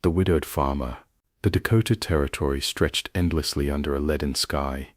The widowed farmer. The Dakota Territory stretched endlessly under a leaden sky,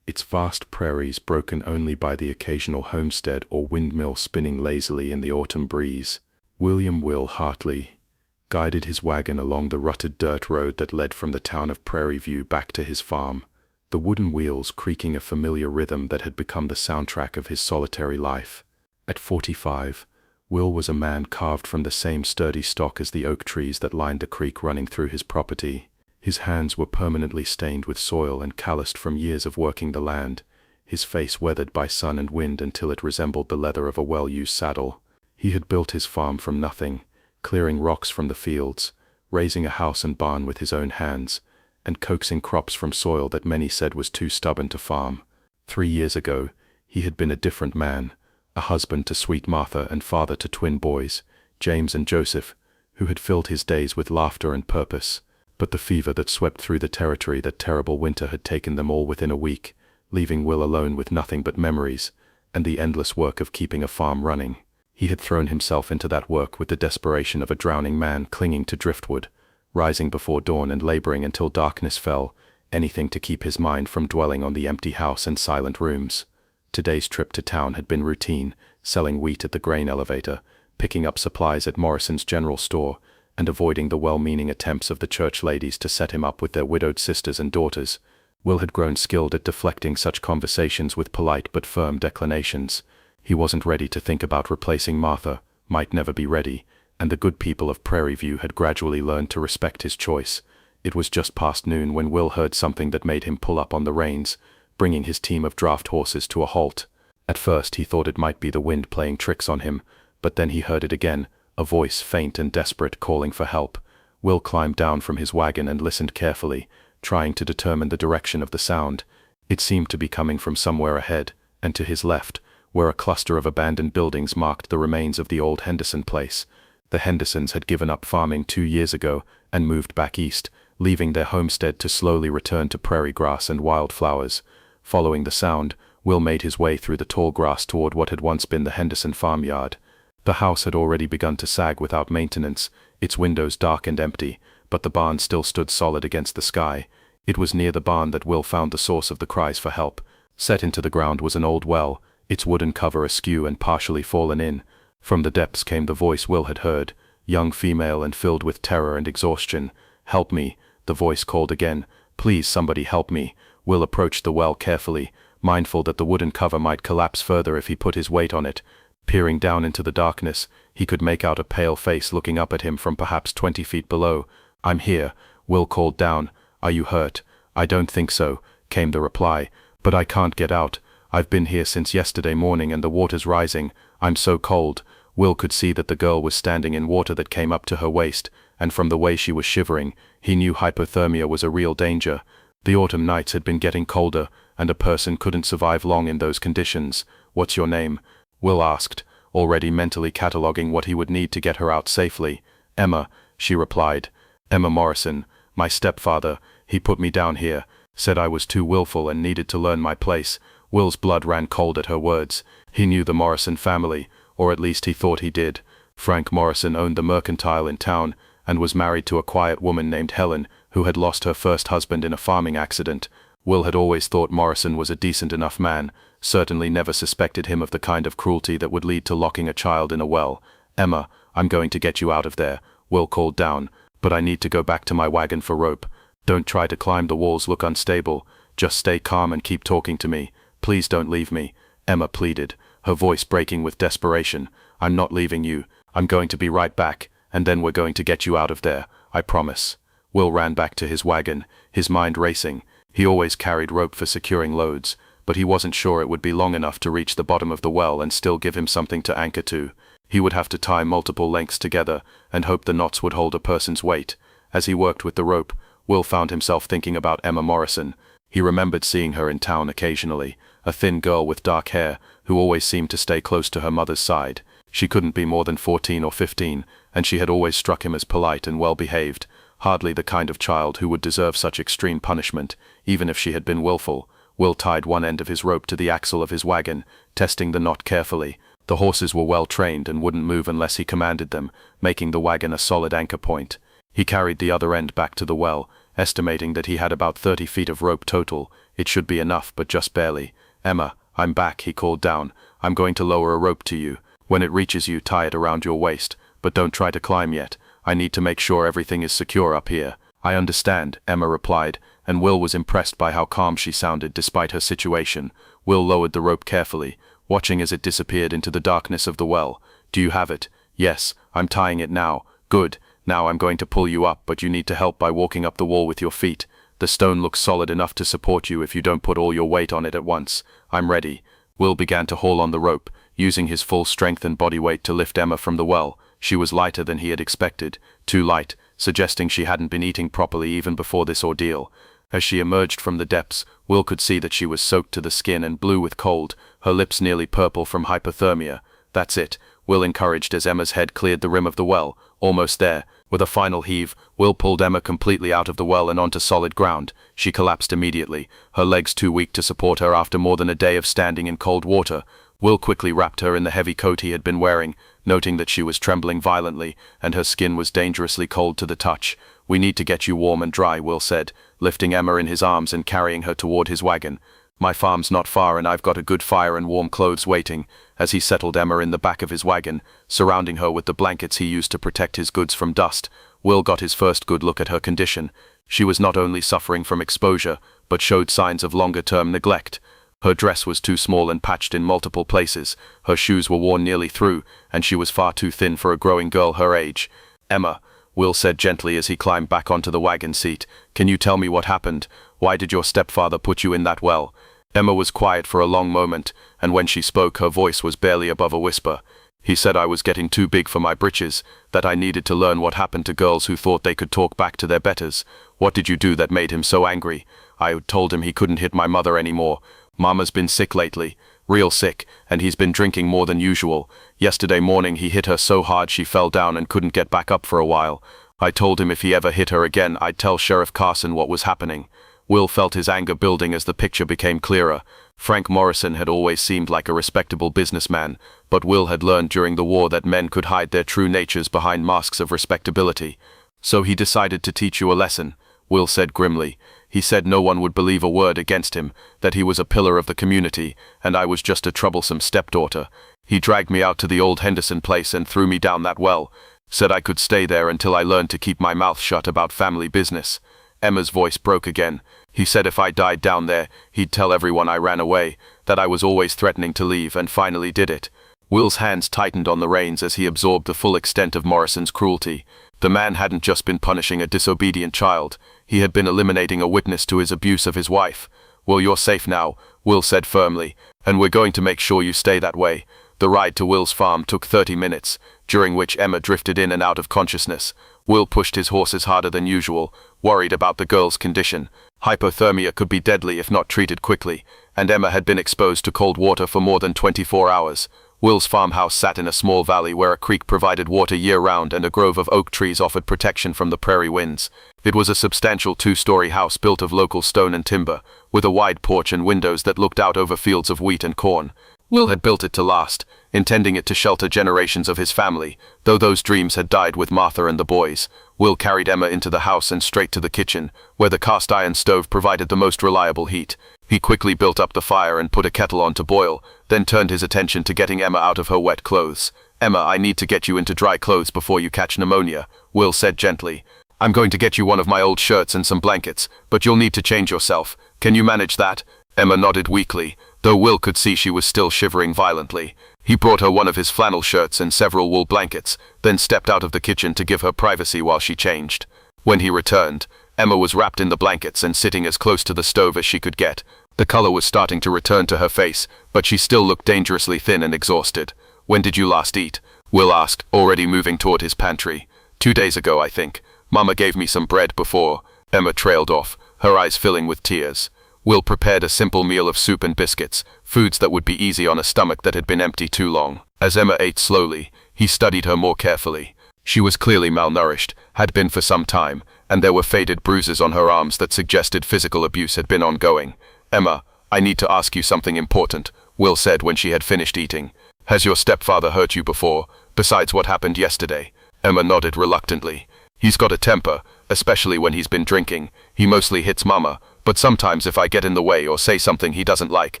its vast prairies broken only by the occasional homestead or windmill spinning lazily in the autumn breeze. William "Will" Hartley guided his wagon along the rutted dirt road that led from the town of Prairie View back to his farm, the wooden wheels creaking a familiar rhythm that had become the soundtrack of his solitary life. At 45, Will was a man carved from the same sturdy stock as the oak trees that lined the creek running through his property. His hands were permanently stained with soil and calloused from years of working the land, his face weathered by sun and wind until it resembled the leather of a well-used saddle. He had built his farm from nothing, clearing rocks from the fields, raising a house and barn with his own hands, and coaxing crops from soil that many said was too stubborn to farm. 3 years ago, he had been a different man, a husband to sweet Martha and father to twin boys, James and Joseph, who had filled his days with laughter and purpose. But the fever that swept through the territory that terrible winter had taken them all within a week, leaving Will alone with nothing but memories, and the endless work of keeping a farm running. He had thrown himself into that work with the desperation of a drowning man clinging to driftwood, rising before dawn and laboring until darkness fell, anything to keep his mind from dwelling on the empty house and silent rooms. Today's trip to town had been routine, selling wheat at the grain elevator, picking up supplies at Morrison's general store, and avoiding the well-meaning attempts of the church ladies to set him up with their widowed sisters and daughters. Will had grown skilled at deflecting such conversations with polite but firm declinations. He wasn't ready to think about replacing Martha, might never be ready, and the good people of Prairie View had gradually learned to respect his choice. It was just past noon when Will heard something that made him pull up on the reins, bringing his team of draft horses to a halt. At first he thought it might be the wind playing tricks on him, but then he heard it again, a voice faint and desperate calling for help. Will climbed down from his wagon and listened carefully, trying to determine the direction of the sound. It seemed to be coming from somewhere ahead, and to his left, where a cluster of abandoned buildings marked the remains of the old Henderson place. The Hendersons had given up farming 2 years ago and moved back east, leaving their homestead to slowly return to prairie grass and wildflowers. Following the sound, Will made his way through the tall grass toward what had once been the Henderson farmyard. The house had already begun to sag without maintenance, its windows dark and empty, but the barn still stood solid against the sky. It was near the barn that Will found the source of the cries for help. Set into the ground was an old well, its wooden cover askew and partially fallen in. From the depths came the voice Will had heard, young female and filled with terror and exhaustion. "Help me," the voice called again. "Please, somebody help me." Will approached the well carefully, mindful that the wooden cover might collapse further if he put his weight on it. Peering down into the darkness, he could make out a pale face looking up at him from perhaps 20 feet below. "I'm here," Will called down. "Are you hurt?" "I don't think so," came the reply. "But I can't get out. I've been here since yesterday morning and the water's rising. I'm so cold." Will could see that the girl was standing in water that came up to her waist, and from the way she was shivering, he knew hypothermia was a real danger. The autumn nights had been getting colder, and a person couldn't survive long in those conditions. "What's your name?" Will asked, already mentally cataloging what he would need to get her out safely. "Emma," she replied. "Emma Morrison. My stepfather, he put me down here, said I was too willful and needed to learn my place." Will's blood ran cold at her words. He knew the Morrison family, or at least he thought he did. Frank Morrison owned the mercantile in town, and was married to a quiet woman named Helen, who had lost her first husband in a farming accident. Will had always thought Morrison was a decent enough man, certainly never suspected him of the kind of cruelty that would lead to locking a child in a well. "Emma, I'm going to get you out of there," Will called down, "but I need to go back to my wagon for rope. Don't try to climb, the walls look unstable. Just stay calm and keep talking to me. Please don't leave me," Emma pleaded, her voice breaking with desperation. "I'm not leaving you. I'm going to be right back, and then we're going to get you out of there, I promise." Will ran back to his wagon, his mind racing. He always carried rope for securing loads, but he wasn't sure it would be long enough to reach the bottom of the well and still give him something to anchor to. He would have to tie multiple lengths together and hope the knots would hold a person's weight. As he worked with the rope, Will found himself thinking about Emma Morrison. He remembered seeing her in town occasionally, a thin girl with dark hair, who always seemed to stay close to her mother's side. She couldn't be more than 14 or 15, and she had always struck him as polite and well-behaved, hardly the kind of child who would deserve such extreme punishment, even if she had been willful. Will tied one end of his rope to the axle of his wagon, testing the knot carefully. The horses were well trained and wouldn't move unless he commanded them, making the wagon a solid anchor point. He carried the other end back to the well, estimating that he had about 30 feet of rope total. It should be enough, but just barely. "Emma, I'm back," he called down. "I'm going to lower a rope to you. When it reaches you, tie it around your waist, but don't try to climb yet. I need to make sure everything is secure up here." "I understand," Emma replied, and Will was impressed by how calm she sounded despite her situation. Will lowered the rope carefully, watching as it disappeared into the darkness of the well. "Do you have it?" "Yes, I'm tying it now." "Good. Now I'm going to pull you up, but you need to help by walking up the wall with your feet. The stone looks solid enough to support you if you don't put all your weight on it at once." "I'm ready." Will began to haul on the rope, using his full strength and body weight to lift Emma from the well. She was lighter than he had expected, too light, suggesting she hadn't been eating properly even before this ordeal. As she emerged from the depths, Will could see that she was soaked to the skin and blue with cold, her lips nearly purple from hypothermia. "That's it," Will encouraged as Emma's head cleared the rim of the well. "Almost there." With a final heave, Will pulled Emma completely out of the well and onto solid ground. She collapsed immediately, her legs too weak to support her after more than a day of standing in cold water. Will quickly wrapped her in the heavy coat he had been wearing, noting that she was trembling violently, and her skin was dangerously cold to the touch. "We need to get you warm and dry," Will said, lifting Emma in his arms and carrying her toward his wagon. "My farm's not far and I've got a good fire and warm clothes waiting." As he settled Emma in the back of his wagon, surrounding her with the blankets he used to protect his goods from dust, Will got his first good look at her condition. She was not only suffering from exposure, but showed signs of longer-term neglect. Her dress was too small and patched in multiple places, her shoes were worn nearly through, and she was far too thin for a growing girl her age. "Emma," Will said gently as he climbed back onto the wagon seat, "can you tell me what happened? Why did your stepfather put you in that well?" Emma was quiet for a long moment, and when she spoke her voice was barely above a whisper. "He said I was getting too big for my britches, that I needed to learn what happened to girls who thought they could talk back to their betters." "What did you do that made him so angry?" "I told him he couldn't hit my mother anymore. Mama's been sick lately, real sick, and he's been drinking more than usual. Yesterday morning he hit her so hard she fell down and couldn't get back up for a while. I told him if he ever hit her again I'd tell Sheriff Carson what was happening." Will felt his anger building as the picture became clearer. Frank Morrison had always seemed like a respectable businessman, but Will had learned during the war that men could hide their true natures behind masks of respectability. "So he decided to teach you a lesson," Will said grimly. "He said no one would believe a word against him, that he was a pillar of the community, and I was just a troublesome stepdaughter. He dragged me out to the old Henderson place and threw me down that well. Said I could stay there until I learned to keep my mouth shut about family business." Emma's voice broke again. "He said if I died down there, he'd tell everyone I ran away, that I was always threatening to leave, and finally did it." Will's hands tightened on the reins as he absorbed the full extent of Morrison's cruelty. The man hadn't just been punishing a disobedient child, he had been eliminating a witness to his abuse of his wife. "Well, you're safe now," Will said firmly, "and we're going to make sure you stay that way." The ride to Will's farm took 30 minutes, during which Emma drifted in and out of consciousness. Will pushed his horses harder than usual, worried about the girl's condition. Hypothermia could be deadly if not treated quickly, and Emma had been exposed to cold water for more than 24 hours. Will's farmhouse sat in a small valley where a creek provided water year-round and a grove of oak trees offered protection from the prairie winds. It was a substantial two-story house built of local stone and timber, with a wide porch and windows that looked out over fields of wheat and corn. Will had built it to last, intending it to shelter generations of his family, though those dreams had died with Martha and the boys. Will carried Emma into the house and straight to the kitchen, where the cast-iron stove provided the most reliable heat. He quickly built up the fire and put a kettle on to boil, then turned his attention to getting Emma out of her wet clothes. "Emma, I need to get you into dry clothes before you catch pneumonia," Will said gently. "I'm going to get you one of my old shirts and some blankets, but you'll need to change yourself. Can you manage that?" Emma nodded weakly, though Will could see she was still shivering violently. He brought her one of his flannel shirts and several wool blankets, then stepped out of the kitchen to give her privacy while she changed. When he returned, Emma was wrapped in the blankets and sitting as close to the stove as she could get. The color was starting to return to her face, but she still looked dangerously thin and exhausted. "When did you last eat?" Will asked, already moving toward his pantry. 2 days ago, I think. Mama gave me some bread before." Emma trailed off, her eyes filling with tears. Will prepared a simple meal of soup and biscuits, foods that would be easy on a stomach that had been empty too long. As Emma ate slowly, he studied her more carefully. She was clearly malnourished, had been for some time, and there were faded bruises on her arms that suggested physical abuse had been ongoing. "Emma, I need to ask you something important," Will said when she had finished eating. "Has your stepfather hurt you before, besides what happened yesterday?" Emma nodded reluctantly. He's got a temper, especially when he's been drinking. He mostly hits Mama, but sometimes if I get in the way or say something he doesn't like.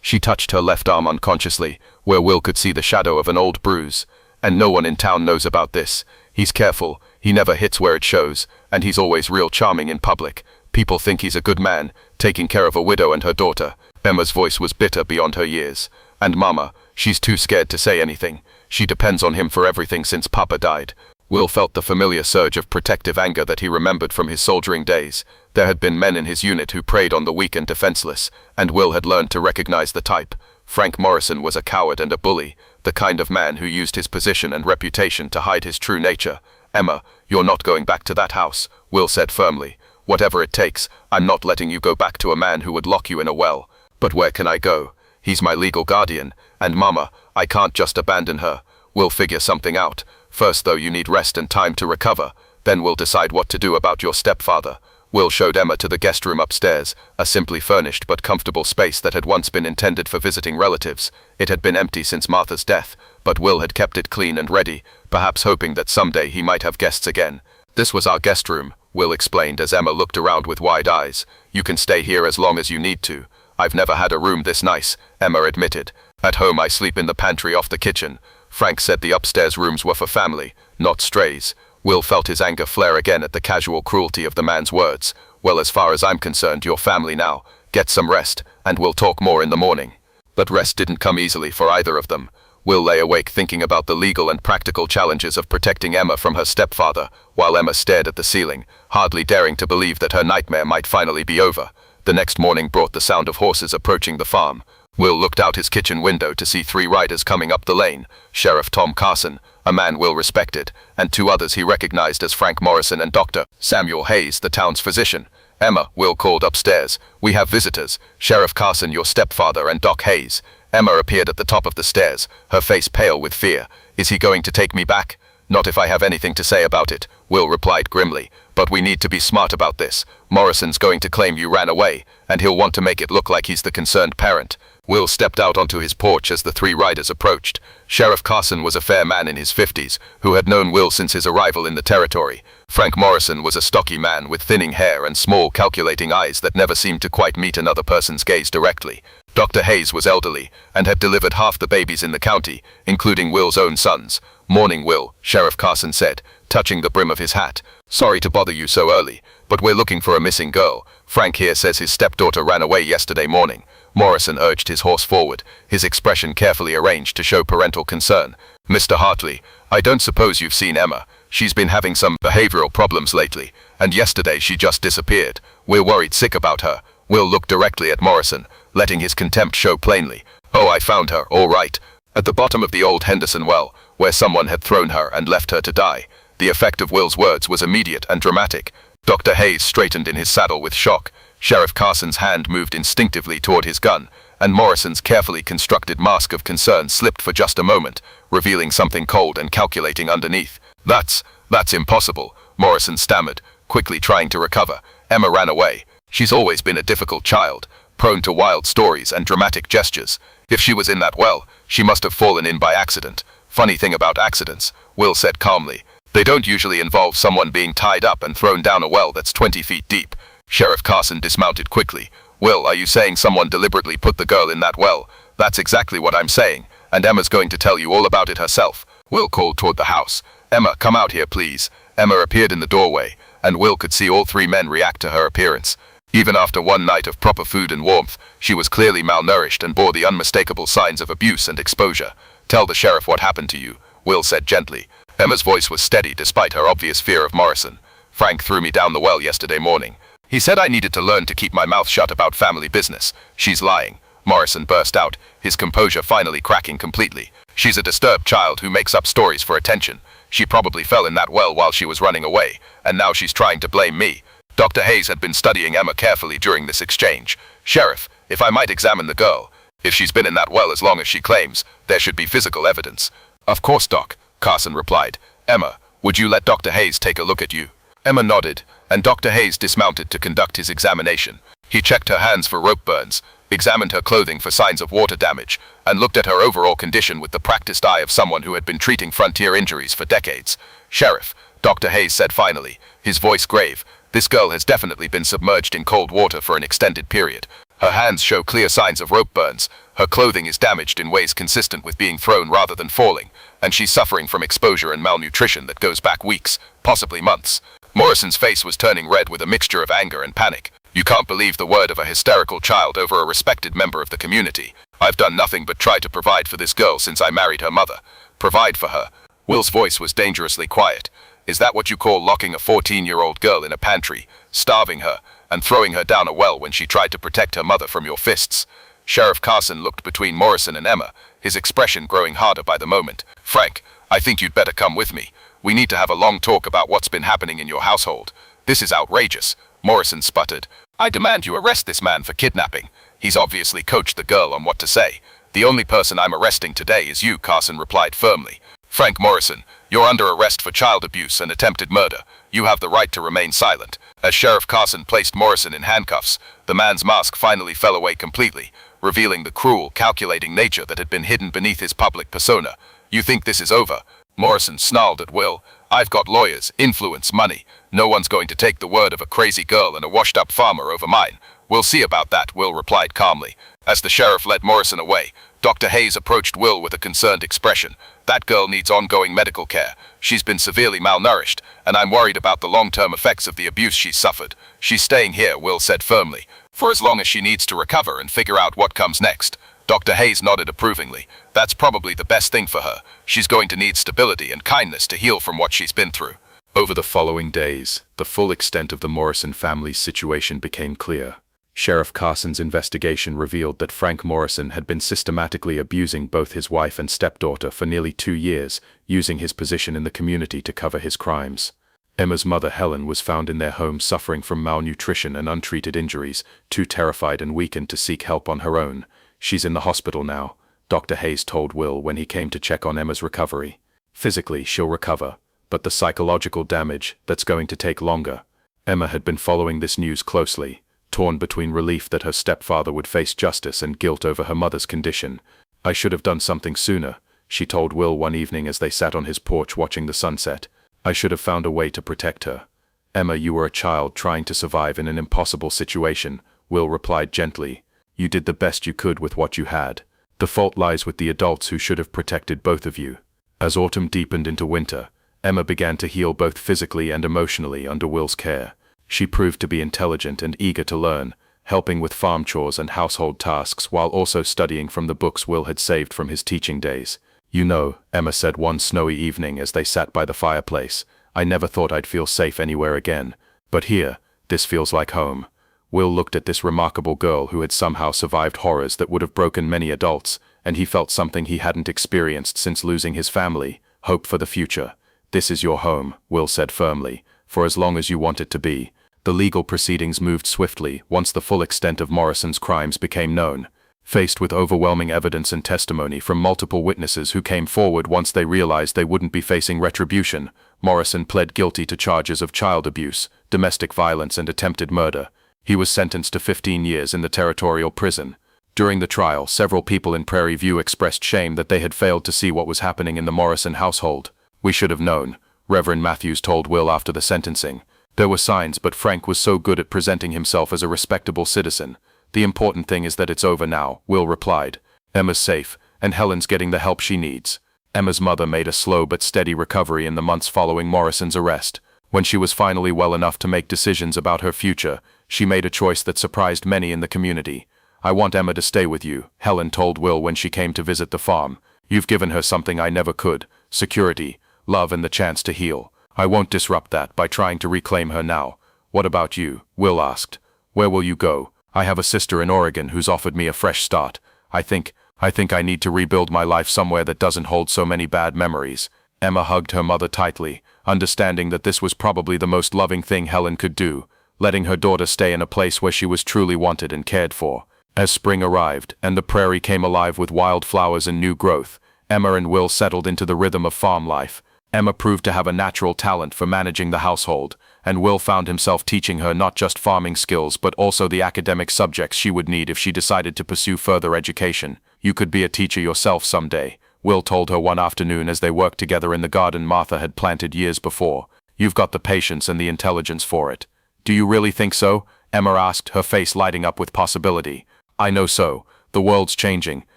She touched her left arm unconsciously, where Will could see the shadow of an old bruise. And no one in town knows about this. He's careful, he never hits where it shows, and he's always real charming in public. People think he's a good man, taking care of a widow and her daughter. Emma's voice was bitter beyond her years. And Mama, she's too scared to say anything. She depends on him for everything since Papa died. Will felt the familiar surge of protective anger that he remembered from his soldiering days. There had been men in his unit who preyed on the weak and defenseless, and Will had learned to recognize the type. Frank Morrison was a coward and a bully, the kind of man who used his position and reputation to hide his true nature. Emma, you're not going back to that house, Will said firmly. Whatever it takes, I'm not letting you go back to a man who would lock you in a well. But where can I go? He's my legal guardian, and Mama, I can't just abandon her. We'll figure something out. First though, you need rest and time to recover. Then we'll decide what to do about your stepfather. Will showed Emma to the guest room upstairs, a simply furnished but comfortable space that had once been intended for visiting relatives. It had been empty since Martha's death, but Will had kept it clean and ready, perhaps hoping that someday he might have guests again. This was our guest room, Will explained as Emma looked around with wide eyes. You can stay here as long as you need to. I've never had a room this nice, Emma admitted. At home I sleep in the pantry off the kitchen. Frank said the upstairs rooms were for family, not strays. Will felt his anger flare again at the casual cruelty of the man's words. Well, as far as I'm concerned, you're family now. Get some rest, and we'll talk more in the morning. But rest didn't come easily for either of them. Will lay awake thinking about the legal and practical challenges of protecting Emma from her stepfather, while Emma stared at the ceiling, hardly daring to believe that her nightmare might finally be over. The next morning brought the sound of horses approaching the farm. Will looked out his kitchen window to see 3 riders coming up the lane. Sheriff Tom Carson, a man Will respected, and 2 others he recognized as Frank Morrison and Dr. Samuel Hayes, the town's physician. Emma, Will called upstairs. We have visitors. Sheriff Carson, your stepfather, and Doc Hayes. Emma appeared at the top of the stairs, her face pale with fear. Is he going to take me back? Not if I have anything to say about it, Will replied grimly. But we need to be smart about this. Morrison's going to claim you ran away, and he'll want to make it look like he's the concerned parent. Will stepped out onto his porch as the 3 riders approached. Sheriff Carson was a fair man in his 50s, who had known Will since his arrival in the territory. Frank Morrison was a stocky man with thinning hair and small, calculating eyes that never seemed to quite meet another person's gaze directly. Dr. Hayes was elderly, and had delivered half the babies in the county, including Will's own sons. Morning, Will, Sheriff Carson said, touching the brim of his hat. Sorry to bother you so early, but we're looking for a missing girl. Frank here says his stepdaughter ran away yesterday morning. Morrison urged his horse forward, his expression carefully arranged to show parental concern. Mr. Hartley, I don't suppose you've seen Emma. She's been having some behavioral problems lately, and yesterday she just disappeared. We're worried sick about her. Will looked directly at Morrison, letting his contempt show plainly. Oh, I found her, all right. At the bottom of the old Henderson well, where someone had thrown her and left her to die. The effect of Will's words was immediate and dramatic. Dr. Hayes straightened in his saddle with shock. Sheriff Carson's hand moved instinctively toward his gun, and Morrison's carefully constructed mask of concern slipped for just a moment, revealing something cold and calculating underneath. That's impossible, Morrison stammered, quickly trying to recover. Emma ran away. She's always been a difficult child, prone to wild stories and dramatic gestures. If she was in that well, she must have fallen in by accident. Funny thing about accidents, Will said calmly. They don't usually involve someone being tied up and thrown down a well that's 20 feet deep. Sheriff Carson dismounted quickly. Will, are you saying someone deliberately put the girl in that well? That's exactly what I'm saying, and Emma's going to tell you all about it herself. Will called toward the house. Emma, come out here, please. Emma appeared in the doorway, and Will could see all 3 men react to her appearance. Even after one night of proper food and warmth, she was clearly malnourished and bore the unmistakable signs of abuse and exposure. Tell the sheriff what happened to you, Will said gently. Emma's voice was steady despite her obvious fear of Morrison. Frank threw me down the well yesterday morning. He said I needed to learn to keep my mouth shut about family business. She's lying. Morrison burst out, his composure finally cracking completely. She's a disturbed child who makes up stories for attention. She probably fell in that well while she was running away, and now she's trying to blame me. Dr. Hayes had been studying Emma carefully during this exchange. Sheriff, if I might examine the girl. If she's been in that well as long as she claims, there should be physical evidence. Of course, Doc, Carson replied. Emma, would you let Dr. Hayes take a look at you? Emma nodded, and Dr. Hayes dismounted to conduct his examination. He checked her hands for rope burns, examined her clothing for signs of water damage, and looked at her overall condition with the practiced eye of someone who had been treating frontier injuries for decades. Sheriff, Dr. Hayes said finally, his voice grave. This girl has definitely been submerged in cold water for an extended period. Her hands show clear signs of rope burns. Her clothing is damaged in ways consistent with being thrown rather than falling, and she's suffering from exposure and malnutrition that goes back weeks, possibly months. Morrison's face was turning red with a mixture of anger and panic. You can't believe the word of a hysterical child over a respected member of the community. I've done nothing but try to provide for this girl since I married her mother. Provide for her. Will's voice was dangerously quiet. Is that what you call locking a 14-year-old girl in a pantry, starving her, and throwing her down a well when she tried to protect her mother from your fists? Sheriff Carson looked between Morrison and Emma, his expression growing harder by the moment. Frank, I think you'd better come with me. We need to have a long talk about what's been happening in your household. This is outrageous. Morrison sputtered. I demand you arrest this man for kidnapping. He's obviously coached the girl on what to say. The only person I'm arresting today is you, Carson replied firmly. Frank Morrison, you're under arrest for child abuse and attempted murder. You have the right to remain silent. As Sheriff Carson placed Morrison in handcuffs, the man's mask finally fell away completely, revealing the cruel, calculating nature that had been hidden beneath his public persona. You think this is over? Morrison snarled at Will. I've got lawyers, influence, money. No one's going to take the word of a crazy girl and a washed-up farmer over mine. We'll see about that, Will replied calmly. As the sheriff led Morrison away, Dr. Hayes approached Will with a concerned expression. That girl needs ongoing medical care. She's been severely malnourished, and I'm worried about the long-term effects of the abuse she's suffered. She's staying here, Will said firmly, for as long as she needs to recover and figure out what comes next. Dr. Hayes nodded approvingly. That's probably the best thing for her. She's going to need stability and kindness to heal from what she's been through. Over the following days, the full extent of the Morrison family's situation became clear. Sheriff Carson's investigation revealed that Frank Morrison had been systematically abusing both his wife and stepdaughter for nearly 2 years, using his position in the community to cover his crimes. Emma's mother Helen was found in their home suffering from malnutrition and untreated injuries, too terrified and weakened to seek help on her own. She's in the hospital now, Dr. Hayes told Will when he came to check on Emma's recovery. Physically, she'll recover, but the psychological damage, that's going to take longer. Emma had been following this news closely, torn between relief that her stepfather would face justice and guilt over her mother's condition. I should have done something sooner, she told Will one evening as they sat on his porch watching the sunset. I should have found a way to protect her. Emma, you were a child trying to survive in an impossible situation, Will replied gently. You did the best you could with what you had. The fault lies with the adults who should have protected both of you. As autumn deepened into winter, Emma began to heal both physically and emotionally under Will's care. She proved to be intelligent and eager to learn, helping with farm chores and household tasks while also studying from the books Will had saved from his teaching days. You know, Emma said one snowy evening as they sat by the fireplace, I never thought I'd feel safe anywhere again. But here, this feels like home. Will looked at this remarkable girl who had somehow survived horrors that would have broken many adults, and he felt something he hadn't experienced since losing his family, hope for the future. This is your home, Will said firmly, for as long as you want it to be. The legal proceedings moved swiftly once the full extent of Morrison's crimes became known. Faced with overwhelming evidence and testimony from multiple witnesses who came forward once they realized they wouldn't be facing retribution, Morrison pled guilty to charges of child abuse, domestic violence and attempted murder. He was sentenced to 15 years in the territorial prison. During the trial, several people in Prairie View expressed shame that they had failed to see what was happening in the Morrison household. We should have known, Reverend Matthews told Will after the sentencing. There were signs, but Frank was so good at presenting himself as a respectable citizen. The important thing is that it's over now, Will replied. Emma's safe, and Helen's getting the help she needs. Emma's mother made a slow but steady recovery in the months following Morrison's arrest. When she was finally well enough to make decisions about her future, she made a choice that surprised many in the community. I want Emma to stay with you, Helen told Will when she came to visit the farm. You've given her something I never could, security, love and the chance to heal. I won't disrupt that by trying to reclaim her now. What about you? Will asked. Where will you go? I have a sister in Oregon who's offered me a fresh start. I think I need to rebuild my life somewhere that doesn't hold so many bad memories. Emma hugged her mother tightly, understanding that this was probably the most loving thing Helen could do, letting her daughter stay in a place where she was truly wanted and cared for. As spring arrived, and the prairie came alive with wildflowers and new growth, Emma and Will settled into the rhythm of farm life. Emma proved to have a natural talent for managing the household, and Will found himself teaching her not just farming skills but also the academic subjects she would need if she decided to pursue further education. You could be a teacher yourself someday, Will told her one afternoon as they worked together in the garden Martha had planted years before. You've got the patience and the intelligence for it. Do you really think so? Emma asked, her face lighting up with possibility. I know so. The world's changing,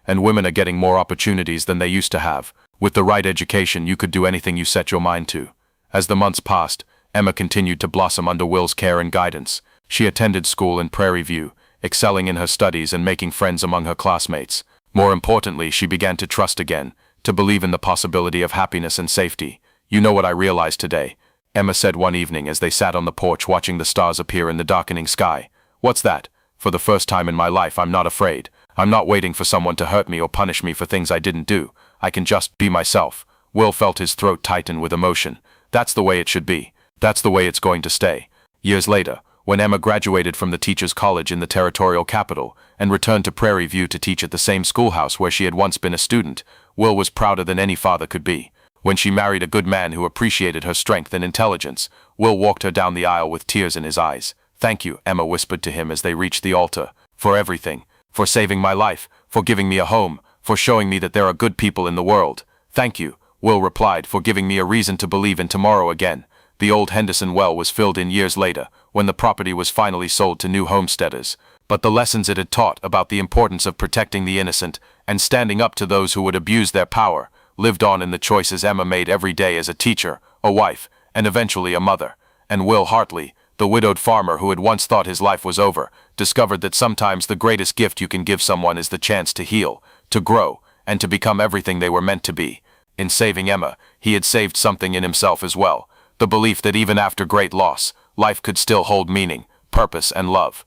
and women are getting more opportunities than they used to have. With the right education, you could do anything you set your mind to. As the months passed, Emma continued to blossom under Will's care and guidance. She attended school in Prairie View, excelling in her studies and making friends among her classmates. More importantly, she began to trust again, to believe in the possibility of happiness and safety. You know what I realized today? Emma said one evening as they sat on the porch watching the stars appear in the darkening sky. What's that? For the first time in my life, I'm not afraid. I'm not waiting for someone to hurt me or punish me for things I didn't do. I can just be myself. Will felt his throat tighten with emotion. That's the way it should be. That's the way it's going to stay. Years later, when Emma graduated from the teachers' college in the territorial capital and returned to Prairie View to teach at the same schoolhouse where she had once been a student, Will was prouder than any father could be. When she married a good man who appreciated her strength and intelligence, Will walked her down the aisle with tears in his eyes. Thank you, Emma whispered to him as they reached the altar, for everything, for saving my life, for giving me a home, for showing me that there are good people in the world. Thank you, Will replied, for giving me a reason to believe in tomorrow again. The old Henderson well was filled in years later, when the property was finally sold to new homesteaders. But the lessons it had taught about the importance of protecting the innocent and standing up to those who would abuse their power lived on in the choices Emma made every day as a teacher, a wife, and eventually a mother. And Will Hartley, the widowed farmer who had once thought his life was over, discovered that sometimes the greatest gift you can give someone is the chance to heal, to grow, and to become everything they were meant to be. In saving Emma, he had saved something in himself as well, the belief that even after great loss, life could still hold meaning, purpose, and love.